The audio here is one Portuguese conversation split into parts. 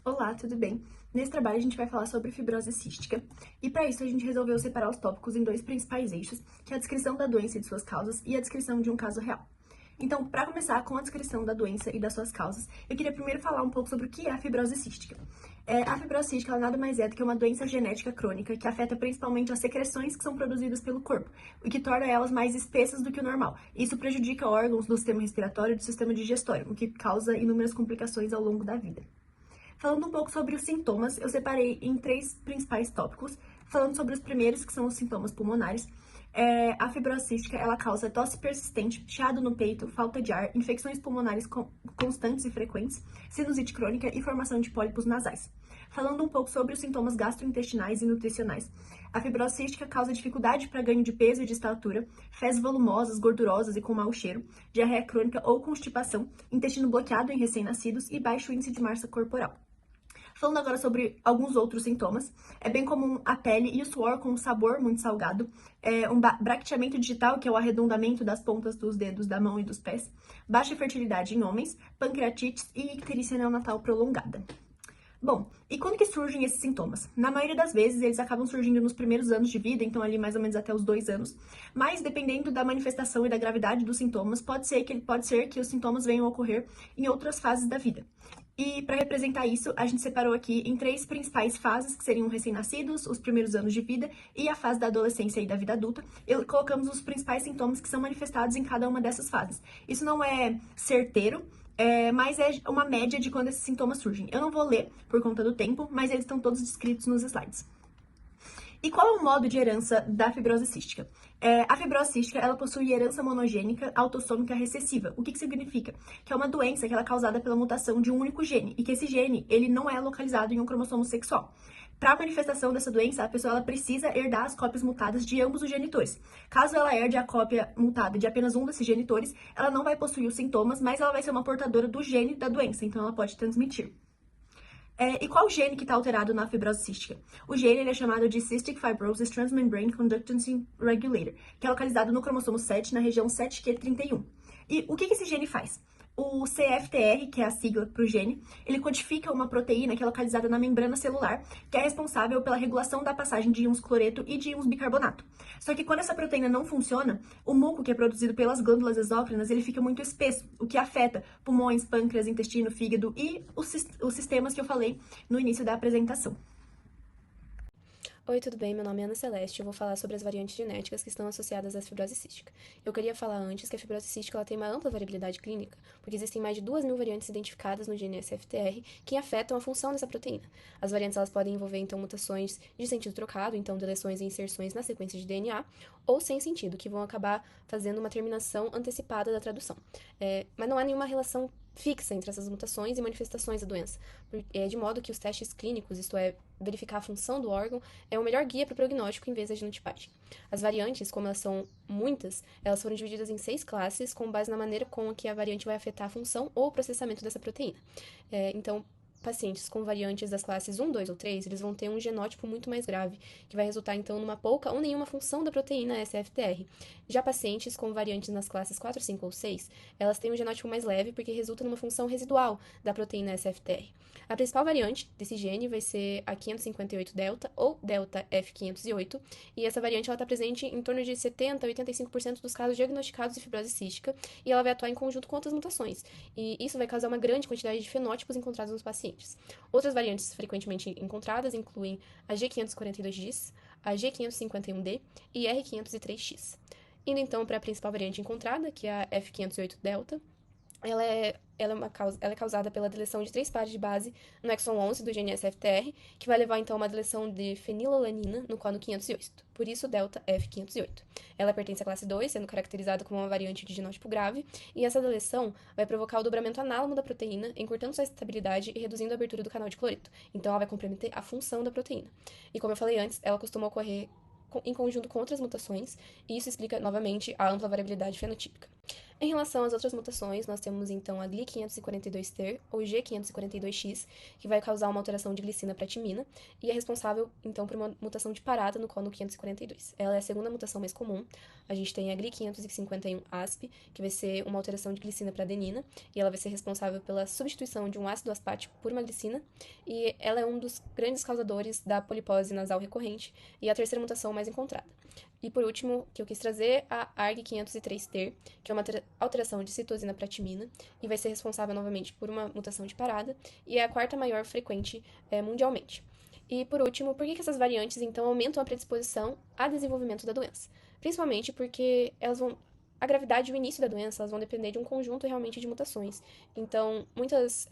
Olá, tudo bem? Nesse trabalho a gente vai falar sobre fibrose cística e para isso a gente resolveu separar os tópicos em dois principais eixos, que é a descrição da doença e de suas causas e a descrição de um caso real. Então, para começar com a descrição da doença e das suas causas, eu queria primeiro falar um pouco sobre o que é a fibrose cística. A fibrose cística ela nada mais é do que uma doença genética crônica que afeta principalmente as secreções que são produzidas pelo corpo, o que torna elas mais espessas do que o normal. Isso prejudica órgãos do sistema respiratório e do sistema digestório, o que causa inúmeras complicações ao longo da vida. Falando um pouco sobre os sintomas, eu separei em três principais tópicos. Falando sobre os primeiros, que são os sintomas pulmonares. A fibrose cística, ela causa tosse persistente, chiado no peito, falta de ar, infecções pulmonares constantes e frequentes, sinusite crônica e formação de pólipos nasais. Falando um pouco sobre os sintomas gastrointestinais e nutricionais. A fibrose cística causa dificuldade para ganho de peso e de estatura, fezes volumosas, gordurosas e com mau cheiro, diarreia crônica ou constipação, intestino bloqueado em recém-nascidos e baixo índice de massa corporal. Falando agora sobre alguns outros sintomas, é bem comum a pele e o suor com um sabor muito salgado, um bracteamento digital, que é o arredondamento das pontas dos dedos da mão e dos pés, baixa fertilidade em homens, pancreatite e icterícia neonatal prolongada. Bom, e quando que surgem esses sintomas? Na maioria das vezes, eles acabam surgindo nos primeiros anos de vida, então ali mais ou menos até os 2 anos. Mas dependendo da manifestação e da gravidade dos sintomas, pode ser que os sintomas venham a ocorrer em outras fases da vida. E para representar isso, a gente separou aqui em três principais fases, que seriam recém-nascidos, os primeiros anos de vida e a fase da adolescência e da vida adulta. E colocamos os principais sintomas que são manifestados em cada uma dessas fases. Isso não é certeiro, mas é uma média de quando esses sintomas surgem. Eu não vou ler por conta do tempo, mas eles estão todos descritos nos slides. E qual é o modo de herança da fibrose cística? A fibrose cística, ela possui herança monogênica autossômica recessiva. O que significa? Que é uma doença que ela é causada pela mutação de um único gene, e que esse gene, ele não é localizado em um cromossomo sexual. Para a manifestação dessa doença, a pessoa ela precisa herdar as cópias mutadas de ambos os genitores. Caso ela herde a cópia mutada de apenas um desses genitores, ela não vai possuir os sintomas, mas ela vai ser uma portadora do gene da doença, então ela pode transmitir. E qual gene que está alterado na fibrose cística? O gene ele é chamado de Cystic Fibrosis Transmembrane Conductance Regulator, que é localizado no cromossomo 7, na região 7q31. E o que esse gene faz? O CFTR, que é a sigla para o gene, ele codifica uma proteína que é localizada na membrana celular, que é responsável pela regulação da passagem de íons cloreto e de íons bicarbonato. Só que quando essa proteína não funciona, o muco que é produzido pelas glândulas exócrinas, ele fica muito espesso, o que afeta pulmões, pâncreas, intestino, fígado e os sistemas que eu falei no início da apresentação. Oi, tudo bem? Meu nome é Ana Celeste e eu vou falar sobre as variantes genéticas que estão associadas à fibrose cística. Eu queria falar antes que a fibrose cística ela tem uma ampla variabilidade clínica, porque existem mais de 2.000 variantes identificadas no gene SFTR que afetam a função dessa proteína. As variantes elas podem envolver, então, mutações de sentido trocado, então deleções e inserções na sequência de DNA, ou sem sentido, que vão acabar fazendo uma terminação antecipada da tradução. Mas não há nenhuma relação fixa entre essas mutações e manifestações da doença, de modo que os testes clínicos, isto é, verificar a função do órgão, é o melhor guia para o prognóstico em vez da genotipagem. As variantes, como elas são muitas, elas foram divididas em 6 classes, com base na maneira com que a variante vai afetar a função ou o processamento dessa proteína. Então, pacientes com variantes das classes 1, 2 ou 3, eles vão ter um genótipo muito mais grave, que vai resultar, então, numa pouca ou nenhuma função da proteína SFTR. Já pacientes com variantes nas classes 4, 5 ou 6, elas têm um genótipo mais leve, porque resulta numa função residual da proteína SFTR. A principal variante desse gene vai ser a 558 delta, ou delta F508, e essa variante está presente em torno de 70 a 85% dos casos diagnosticados de fibrose cística, e ela vai atuar em conjunto com outras mutações, e isso vai causar uma grande quantidade de fenótipos encontrados nos pacientes. Outras variantes frequentemente encontradas incluem a G542X, a G551D e R503X. Indo então para a principal variante encontrada, que é a F508 delta, ela é causada pela deleção de 3 pares de base no exon 11 do gene SFTR, que vai levar então a uma deleção de fenilalanina no códono 508, por isso delta F508. Ela pertence à classe 2, sendo caracterizada como uma variante de genótipo grave, e essa deleção vai provocar o dobramento análamo da proteína, encurtando sua estabilidade e reduzindo a abertura do canal de cloreto. Então ela vai comprometer a função da proteína. E como eu falei antes, ela costuma ocorrer em conjunto com outras mutações, e isso explica novamente a ampla variabilidade fenotípica. Em relação às outras mutações, nós temos então a GLI542-ter, ou G542X, que vai causar uma alteração de glicina para timina, e é responsável então por uma mutação de parada no códon 542. Ela é a segunda mutação mais comum. A gente tem a GLI551-ASP, que vai ser uma alteração de glicina para adenina, e ela vai ser responsável pela substituição de um ácido aspartico por uma glicina, e ela é um dos grandes causadores da polipose nasal recorrente, e é a terceira mutação mais encontrada. E por último, que eu quis trazer, a ARG503-ter, que é uma alteração de citosina para timina, e vai ser responsável novamente por uma mutação de parada, e é a quarta maior frequente mundialmente. E por último, por que essas variantes então aumentam a predisposição a desenvolvimento da doença? Principalmente porque a gravidade e o início da doença elas vão depender de um conjunto realmente de mutações. Então, muitas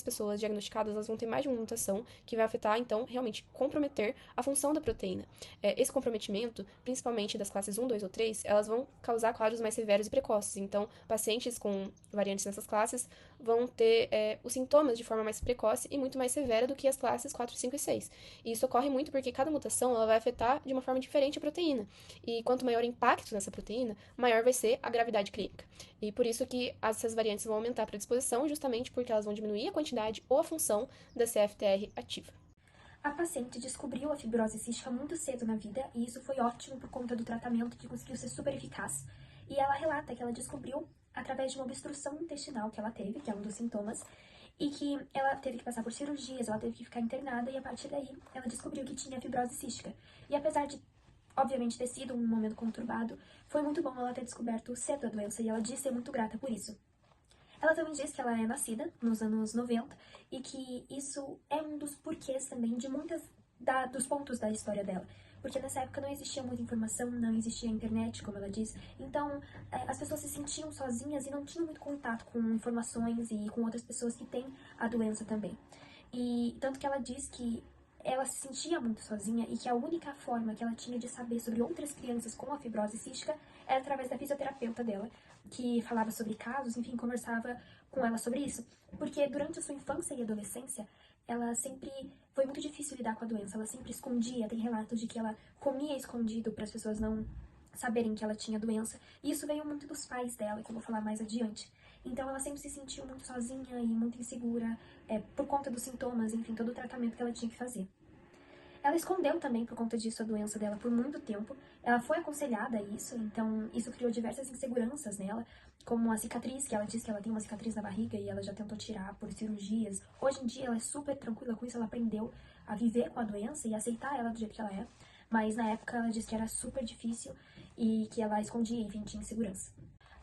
pessoas diagnosticadas elas vão ter mais de uma mutação que vai afetar, então, realmente comprometer a função da proteína. Esse comprometimento, principalmente das classes 1, 2 ou 3, elas vão causar quadros mais severos e precoces. Então, pacientes com variantes nessas classes vão ter os sintomas de forma mais precoce e muito mais severa do que as classes 4, 5 e 6. E isso ocorre muito porque cada mutação ela vai afetar de uma forma diferente a proteína. E quanto maior o impacto nessa proteína, maior vai ser a gravidade clínica. E por isso que essas variantes vão aumentar a predisposição, justamente porque elas vão diminuir a quantidade ou a função da CFTR ativa. A paciente descobriu a fibrose cística muito cedo na vida e isso foi ótimo por conta do tratamento que conseguiu ser super eficaz. E ela relata que ela descobriu através de uma obstrução intestinal que ela teve, que é um dos sintomas, e que ela teve que passar por cirurgias, ela teve que ficar internada e a partir daí ela descobriu que tinha fibrose cística. E apesar de obviamente ter sido um momento conturbado, foi muito bom ela ter descoberto cedo a doença e ela diz ser muito grata por isso. Ela também diz que ela é nascida nos anos 90 e que isso é um dos porquês também de dos pontos da história dela. Porque nessa época não existia muita informação, não existia internet, como ela diz. Então, as pessoas se sentiam sozinhas e não tinham muito contato com informações e com outras pessoas que têm a doença também. E tanto que ela diz que ela se sentia muito sozinha e que a única forma que ela tinha de saber sobre outras crianças com a fibrose cística era através da fisioterapeuta dela, que falava sobre casos, enfim, conversava com ela sobre isso. Porque durante a sua infância e adolescência, ela sempre foi muito difícil lidar com a doença, ela sempre escondia, tem relatos de que ela comia escondido para as pessoas não saberem que ela tinha doença, e isso veio muito dos pais dela, que eu vou falar mais adiante. Então ela sempre se sentiu muito sozinha e muito insegura, por conta dos sintomas, enfim, todo o tratamento que ela tinha que fazer. Ela escondeu também, por conta disso, a doença dela por muito tempo. Ela foi aconselhada a isso, então isso criou diversas inseguranças nela, como a cicatriz, que ela diz que ela tem uma cicatriz na barriga e ela já tentou tirar por cirurgias. Hoje em dia ela é super tranquila com isso, ela aprendeu a viver com a doença e aceitar ela do jeito que ela é. Mas na época ela disse que era super difícil e que ela escondia, enfim, tinha insegurança.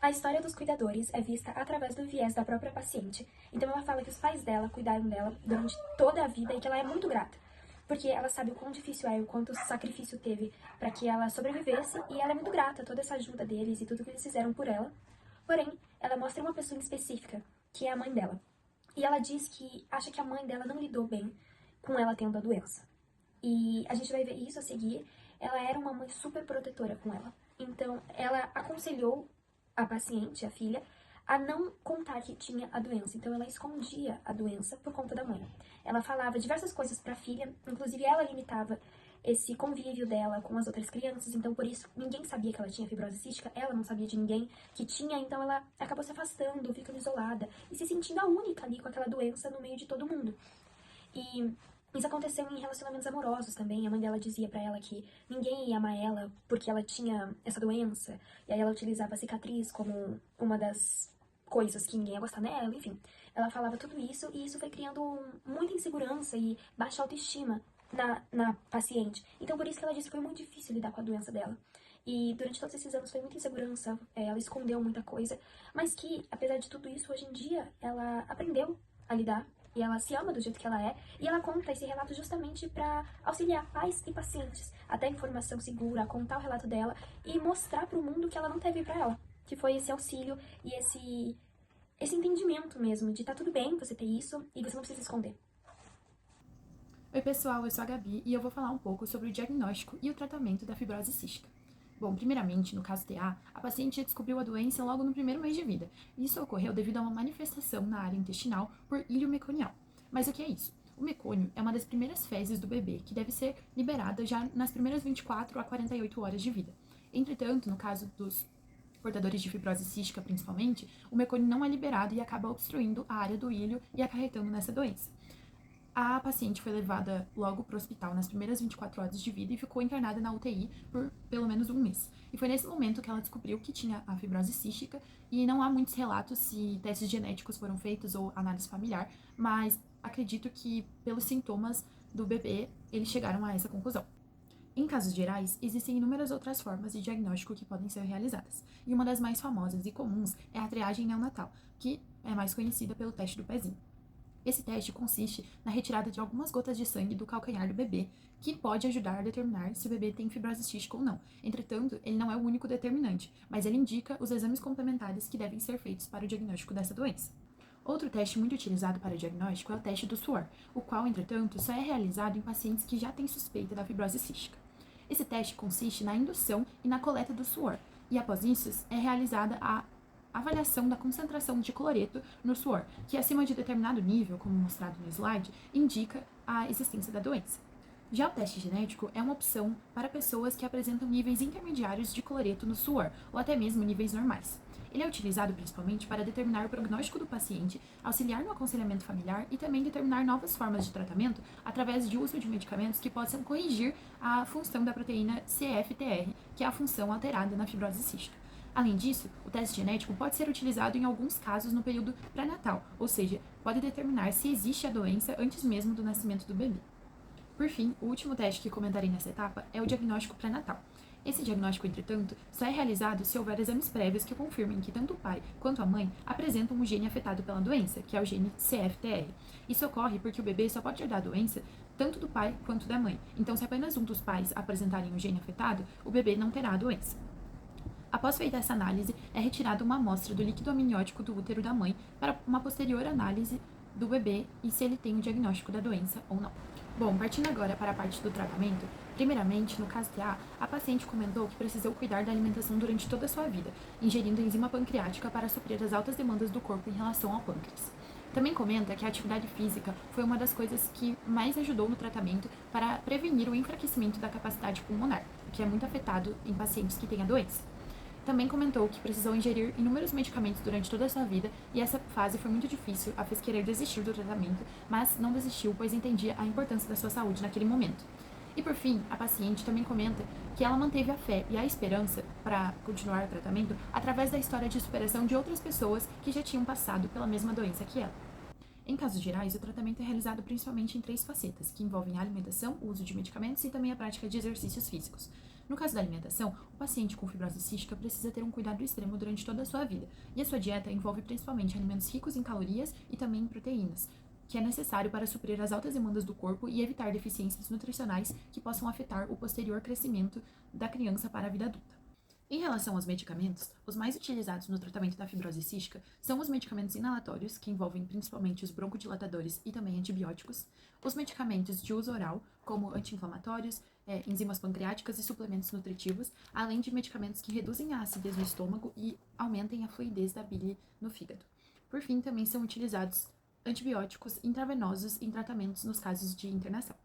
A história dos cuidadores é vista através do viés da própria paciente. Então ela fala que os pais dela cuidaram dela durante toda a vida e que ela é muito grata. Porque ela sabe o quão difícil é, o quanto sacrifício teve para que ela sobrevivesse, e ela é muito grata a toda essa ajuda deles e tudo que eles fizeram por ela. Porém, ela mostra uma pessoa específica, que é a mãe dela. E ela diz que acha que a mãe dela não lidou bem com ela tendo a doença. E a gente vai ver isso a seguir. Ela era uma mãe super protetora com ela. Então, ela aconselhou a paciente, a filha, a não contar que tinha a doença. Então ela escondia a doença por conta da mãe. Ela falava diversas coisas para a filha, inclusive ela limitava esse convívio dela com as outras crianças, então por isso ninguém sabia que ela tinha fibrose cística, ela não sabia de ninguém que tinha, então ela acabou se afastando, ficando isolada e se sentindo a única ali com aquela doença no meio de todo mundo. E isso aconteceu em relacionamentos amorosos também. A mãe dela dizia pra ela que ninguém ia amar ela porque ela tinha essa doença, e aí ela utilizava a cicatriz como uma das coisas que ninguém ia gostar nela, enfim. Ela falava tudo isso e isso foi criando muita insegurança e baixa autoestima na paciente. Então por isso que ela disse que foi muito difícil lidar com a doença dela. E durante todos esses anos foi muita insegurança, ela escondeu muita coisa, mas que, apesar de tudo isso, hoje em dia ela aprendeu a lidar e ela se ama do jeito que ela é, e ela conta esse relato justamente para auxiliar pais e pacientes a ter informação segura, a contar o relato dela e mostrar para o mundo que ela não teve para ela, que foi esse auxílio e esse entendimento mesmo de tá tudo bem você ter isso e você não precisa esconder. Oi pessoal, eu sou a Gabi e eu vou falar um pouco sobre o diagnóstico e o tratamento da fibrose cística. Bom, primeiramente, no caso TA, a paciente descobriu a doença logo no primeiro mês de vida. Isso ocorreu devido a uma manifestação na área intestinal por íleo meconial. Mas o que é isso? O mecônio é uma das primeiras fezes do bebê, que deve ser liberada já nas primeiras 24 a 48 horas de vida. Entretanto, no caso dos portadores de fibrose cística principalmente, o mecônio não é liberado e acaba obstruindo a área do ilho e acarretando nessa doença. A paciente foi levada logo para o hospital nas primeiras 24 horas de vida e ficou internada na UTI por pelo menos um mês. E foi nesse momento que ela descobriu que tinha a fibrose cística e não há muitos relatos se testes genéticos foram feitos ou análise familiar, mas acredito que pelos sintomas do bebê eles chegaram a essa conclusão. Em casos gerais, existem inúmeras outras formas de diagnóstico que podem ser realizadas, e uma das mais famosas e comuns é a triagem neonatal, que é mais conhecida pelo teste do pezinho. Esse teste consiste na retirada de algumas gotas de sangue do calcanhar do bebê, que pode ajudar a determinar se o bebê tem fibrose cística ou não. Entretanto, ele não é o único determinante, mas ele indica os exames complementares que devem ser feitos para o diagnóstico dessa doença. Outro teste muito utilizado para o diagnóstico é o teste do suor, o qual, entretanto, só é realizado em pacientes que já têm suspeita da fibrose cística. Esse teste consiste na indução e na coleta do suor, e após isso é realizada a avaliação da concentração de cloreto no suor, que acima de determinado nível, como mostrado no slide, indica a existência da doença. Já o teste genético é uma opção para pessoas que apresentam níveis intermediários de cloreto no suor, ou até mesmo níveis normais. Ele é utilizado principalmente para determinar o prognóstico do paciente, auxiliar no aconselhamento familiar e também determinar novas formas de tratamento através de uso de medicamentos que possam corrigir a função da proteína CFTR, que é a função alterada na fibrose cística. Além disso, o teste genético pode ser utilizado em alguns casos no período pré-natal, ou seja, pode determinar se existe a doença antes mesmo do nascimento do bebê. Por fim, o último teste que comentarei nessa etapa é o diagnóstico pré-natal. Esse diagnóstico, entretanto, só é realizado se houver exames prévios que confirmem que tanto o pai quanto a mãe apresentam um gene afetado pela doença, que é o gene CFTR. Isso ocorre porque o bebê só pode herdar a doença tanto do pai quanto da mãe. Então, se apenas um dos pais apresentarem o gene afetado, o bebê não terá a doença. Após feita essa análise, é retirada uma amostra do líquido amniótico do útero da mãe para uma posterior análise do bebê e se ele tem o diagnóstico da doença ou não. Bom, partindo agora para a parte do tratamento, primeiramente, no caso TA, a paciente comentou que precisou cuidar da alimentação durante toda a sua vida, ingerindo enzima pancreática para suprir as altas demandas do corpo em relação ao pâncreas. Também comenta que a atividade física foi uma das coisas que mais ajudou no tratamento para prevenir o enfraquecimento da capacidade pulmonar, que é muito afetado em pacientes que têm a doença. Também comentou que precisou ingerir inúmeros medicamentos durante toda a sua vida e essa fase foi muito difícil, a fez querer desistir do tratamento, mas não desistiu, pois entendia a importância da sua saúde naquele momento. E por fim, a paciente também comenta que ela manteve a fé e a esperança para continuar o tratamento através da história de superação de outras pessoas que já tinham passado pela mesma doença que ela. Em casos gerais, o tratamento é realizado principalmente em 3 facetas, que envolvem a alimentação, o uso de medicamentos e também a prática de exercícios físicos. No caso da alimentação, o paciente com fibrose cística precisa ter um cuidado extremo durante toda a sua vida, e a sua dieta envolve principalmente alimentos ricos em calorias e também em proteínas, que é necessário para suprir as altas demandas do corpo e evitar deficiências nutricionais que possam afetar o posterior crescimento da criança para a vida adulta. Em relação aos medicamentos, os mais utilizados no tratamento da fibrose cística são os medicamentos inalatórios, que envolvem principalmente os broncodilatadores e também antibióticos, os medicamentos de uso oral, como anti-inflamatórios, enzimas pancreáticas e suplementos nutritivos, além de medicamentos que reduzem a acidez no estômago e aumentem a fluidez da bile no fígado. Por fim, também são utilizados antibióticos intravenosos em tratamentos nos casos de internação.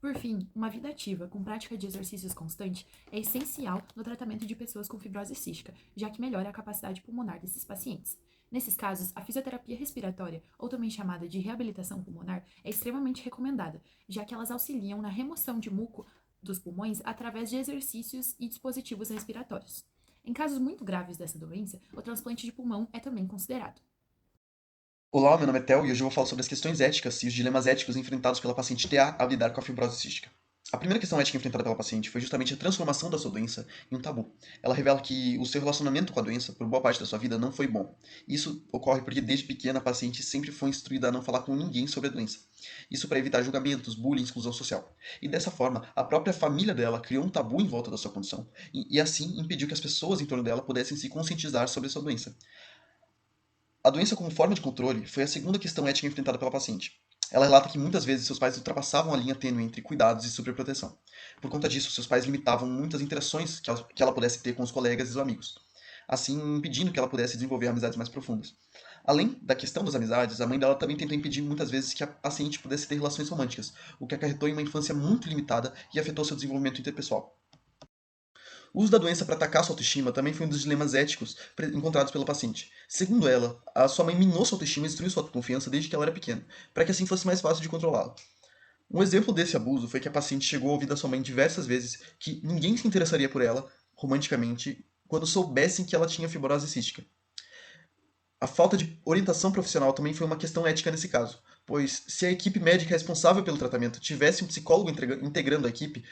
Por fim, uma vida ativa com prática de exercícios constante é essencial no tratamento de pessoas com fibrose cística, já que melhora a capacidade pulmonar desses pacientes. Nesses casos, a fisioterapia respiratória, ou também chamada de reabilitação pulmonar, é extremamente recomendada, já que elas auxiliam na remoção de muco dos pulmões através de exercícios e dispositivos respiratórios. Em casos muito graves dessa doença, o transplante de pulmão é também considerado. Olá, meu nome é Theo e hoje eu vou falar sobre as questões éticas e os dilemas éticos enfrentados pela paciente TA ao lidar com a fibrose cística. A primeira questão ética enfrentada pela paciente foi justamente a transformação da sua doença em um tabu. Ela revela que o seu relacionamento com a doença, por boa parte da sua vida, não foi bom. Isso ocorre porque desde pequena a paciente sempre foi instruída a não falar com ninguém sobre a doença. Isso para evitar julgamentos, bullying e exclusão social. E dessa forma, a própria família dela criou um tabu em volta da sua condição e assim impediu que as pessoas em torno dela pudessem se conscientizar sobre a sua doença. A doença como forma de controle foi a segunda questão ética enfrentada pela paciente. Ela relata que muitas vezes seus pais ultrapassavam a linha tênue entre cuidados e superproteção. Por conta disso, seus pais limitavam muitas interações que ela pudesse ter com os colegas e os amigos, assim impedindo que ela pudesse desenvolver amizades mais profundas. Além da questão das amizades, a mãe dela também tentou impedir muitas vezes que a paciente pudesse ter relações românticas, o que acarretou em uma infância muito limitada e afetou seu desenvolvimento interpessoal. O uso da doença para atacar sua autoestima também foi um dos dilemas éticos encontrados pela paciente. Segundo ela, a sua mãe minou sua autoestima e destruiu sua autoconfiança desde que ela era pequena, para que assim fosse mais fácil de controlá-la. Um exemplo desse abuso foi que a paciente chegou a ouvir da sua mãe diversas vezes que ninguém se interessaria por ela, romanticamente, quando soubessem que ela tinha fibrose cística. A falta de orientação profissional também foi uma questão ética nesse caso, pois se a equipe médica responsável pelo tratamento tivesse um psicólogo integrando a equipe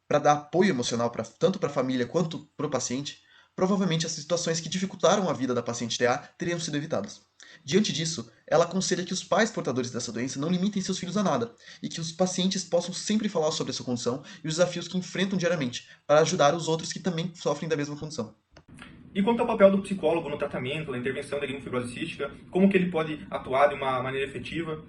para dar apoio emocional tanto para a família quanto para o paciente, provavelmente as situações que dificultaram a vida da paciente TA teriam sido evitadas. Diante disso, ela aconselha que os pais portadores dessa doença não limitem seus filhos a nada, e que os pacientes possam sempre falar sobre a sua condição e os desafios que enfrentam diariamente, para ajudar os outros que também sofrem da mesma condição. E quanto ao papel do psicólogo no tratamento, na intervenção da linfofibrose cística, como que ele pode atuar de uma maneira efetiva?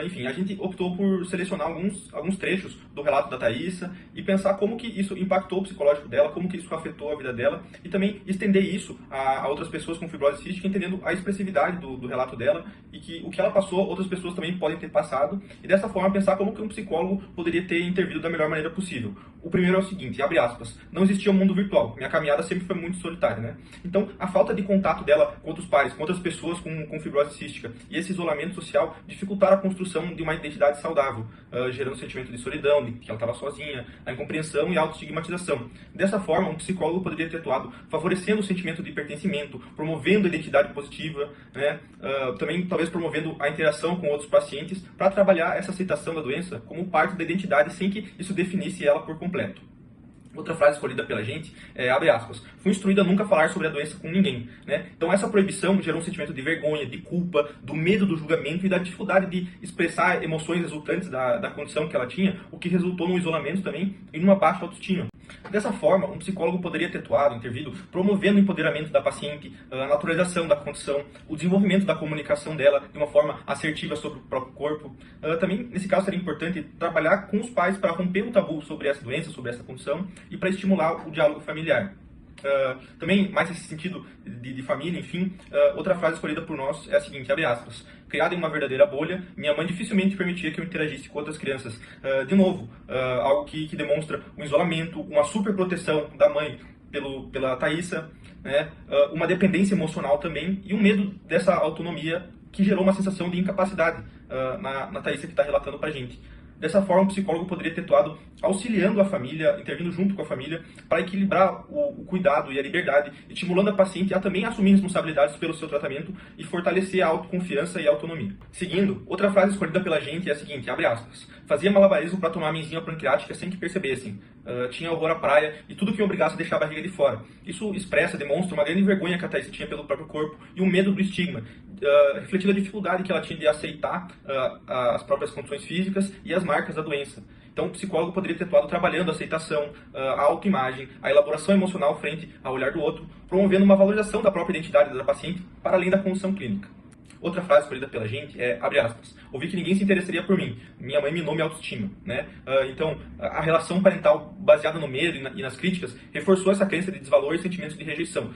Enfim, a gente optou por selecionar alguns trechos do relato da Thaísa e pensar como que isso impactou o psicológico dela, como que isso afetou a vida dela e também estender isso a outras pessoas com fibrose cística, entendendo a expressividade do relato dela e que o que ela passou, outras pessoas também podem ter passado e dessa forma pensar como que um psicólogo poderia ter intervido da melhor maneira possível. O primeiro é o seguinte, abre aspas, não existia um mundo virtual, minha caminhada sempre foi muito solitária, né? Então, a falta de contato dela com outros pares, com outras pessoas com fibrose cística e esse isolamento social dificultaram a construção de uma identidade saudável, gerando um sentimento de solidão, de que ela estava sozinha, a incompreensão e a autoestigmatização. Dessa forma, um psicólogo poderia ter atuado favorecendo o sentimento de pertencimento, promovendo a identidade positiva, né? Também talvez promovendo a interação com outros pacientes para trabalhar essa aceitação da doença como parte da identidade sem que isso definisse ela por completo. Outra frase escolhida pela gente é, abre aspas, fui instruída a nunca falar sobre a doença com ninguém, né? Então essa proibição gerou um sentimento de vergonha, de culpa, do medo do julgamento e da dificuldade de expressar emoções resultantes da condição que ela tinha, o que resultou num isolamento também e numa baixa autoestima. Dessa forma, um psicólogo poderia ter atuado, intervido, promovendo o empoderamento da paciente, a naturalização da condição, o desenvolvimento da comunicação dela de uma forma assertiva sobre o próprio corpo. Também, nesse caso, seria importante trabalhar com os pais para romper o tabu sobre essa doença, sobre essa condição e para estimular o diálogo familiar. Também, mais nesse sentido de família, enfim, outra frase escolhida por nós é a seguinte, abre aspas, criada em uma verdadeira bolha, minha mãe dificilmente permitia que eu interagisse com outras crianças. De novo, algo que demonstra um isolamento, uma superproteção da mãe pela Thaísa, né? Uma dependência emocional também e um medo dessa autonomia que gerou uma sensação de incapacidade na Thaísa que está relatando para a gente. Dessa forma, o psicólogo poderia ter atuado auxiliando a família, intervindo junto com a família, para equilibrar o cuidado e a liberdade, estimulando a paciente a também assumir responsabilidades pelo seu tratamento e fortalecer a autoconfiança e a autonomia. Seguindo, outra frase escolhida pela gente é a seguinte, abre aspas, fazia malabarismo para tomar a enzima pancreática sem que percebessem. Tinha horror à praia e tudo que o obrigasse a deixar a barriga de fora. Isso expressa, demonstra uma grande vergonha que a Thaísa tinha pelo próprio corpo e um medo do estigma, refletindo a dificuldade que ela tinha de aceitar as próprias condições físicas e as marcas da doença. Então, o psicólogo poderia ter atuado trabalhando a aceitação, a autoimagem, a elaboração emocional frente ao olhar do outro, promovendo uma valorização da própria identidade da paciente para além da condição clínica. Outra frase escolhida pela gente é, abre aspas, ouvi que ninguém se interessaria por mim, minha mãe minou minha autoestima, né? Então, a relação parental baseada no medo e nas críticas reforçou essa crença de desvalor e sentimentos de rejeição,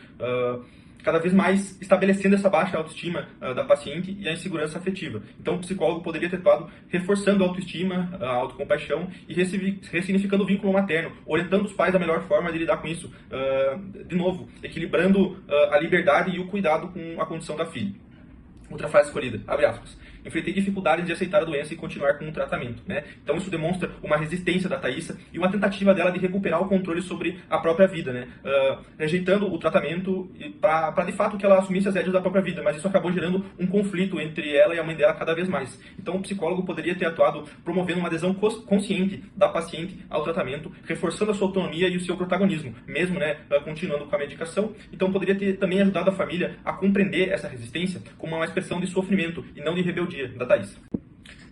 cada vez mais estabelecendo essa baixa autoestima da paciente e a insegurança afetiva. Então, o psicólogo poderia ter atuado reforçando a autoestima, a autocompaixão e ressignificando o vínculo materno, orientando os pais da melhor forma de lidar com isso, de novo, equilibrando a liberdade e o cuidado com a condição da filha. Outra frase escolhida, abre aspas, enfrentei dificuldades de aceitar a doença e continuar com o tratamento, né? Então isso demonstra uma resistência da Thaísa e uma tentativa dela de recuperar o controle sobre a própria vida, né? Rejeitando o tratamento para de fato que ela assumisse as rédeas da própria vida, mas isso acabou gerando um conflito entre ela e a mãe dela cada vez mais. Então o psicólogo poderia ter atuado promovendo uma adesão consciente da paciente ao tratamento, reforçando a sua autonomia e o seu protagonismo, mesmo, né, continuando com a medicação. Então poderia ter também ajudado a família a compreender essa resistência como uma expressão de sofrimento e não de rebeldia da Thaísa.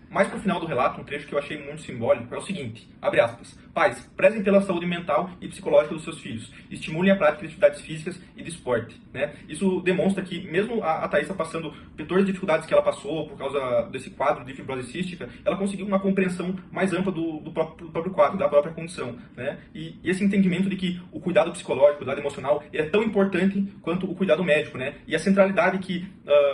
Mais pro final do relato, um trecho que eu achei muito simbólico é o seguinte, abre aspas, pais, prezem pela saúde mental e psicológica dos seus filhos, estimulem a prática de atividades físicas e de esporte, né? Isso demonstra que, mesmo a Thaísa passando por todas as dificuldades que ela passou por causa desse quadro de fibrose cística, ela conseguiu uma compreensão mais ampla do próprio quadro, da própria condição, né? E esse entendimento de que o cuidado psicológico, o cuidado emocional, é tão importante quanto o cuidado médico, né? E a centralidade que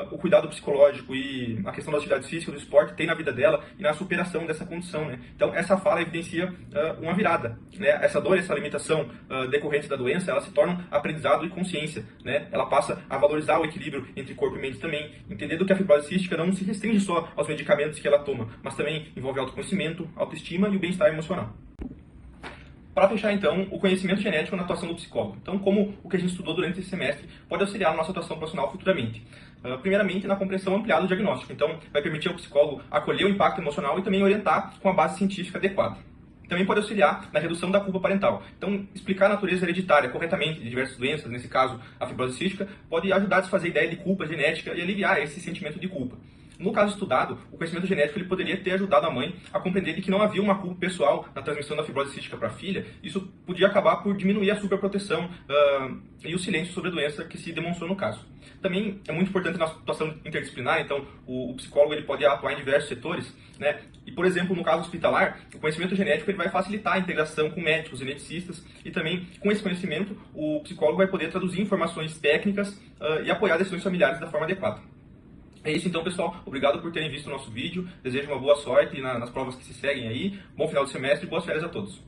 o cuidado psicológico e a questão das atividades físicas, do esporte, tem na vida dela, dela e na superação dessa condição, né? Então, essa fala evidencia uma virada, né? Essa dor, essa limitação decorrente da doença, ela se torna aprendizado e consciência, né? Ela passa a valorizar o equilíbrio entre corpo e mente também, entendendo que a fibrose cística não se restringe só aos medicamentos que ela toma, mas também envolve autoconhecimento, autoestima e o bem-estar emocional. Para fechar, então, o conhecimento genético na atuação do psicólogo. Então, como o que a gente estudou durante esse semestre pode auxiliar na nossa atuação profissional futuramente? Primeiramente, na compreensão ampliada do diagnóstico. Então, vai permitir ao psicólogo acolher o impacto emocional e também orientar com a base científica adequada. Também pode auxiliar na redução da culpa parental. Então, explicar a natureza hereditária corretamente de diversas doenças, nesse caso a fibrose cística, pode ajudar a desfazer a ideia de culpa genética e aliviar esse sentimento de culpa. No caso estudado, o conhecimento genético ele poderia ter ajudado a mãe a compreender de que não havia uma culpa pessoal na transmissão da fibrose cística para a filha. Isso podia acabar por diminuir a superproteção e o silêncio sobre a doença que se demonstrou no caso. Também é muito importante na atuação interdisciplinar, então o psicólogo ele pode atuar em diversos setores, né? E, por exemplo, no caso hospitalar, o conhecimento genético ele vai facilitar a integração com médicos, geneticistas, e também, com esse conhecimento, o psicólogo vai poder traduzir informações técnicas e apoiar decisões familiares da forma adequada. É isso então, pessoal. Obrigado por terem visto o nosso vídeo. Desejo uma boa sorte nas provas que se seguem aí. Bom final de semestre e boas férias a todos.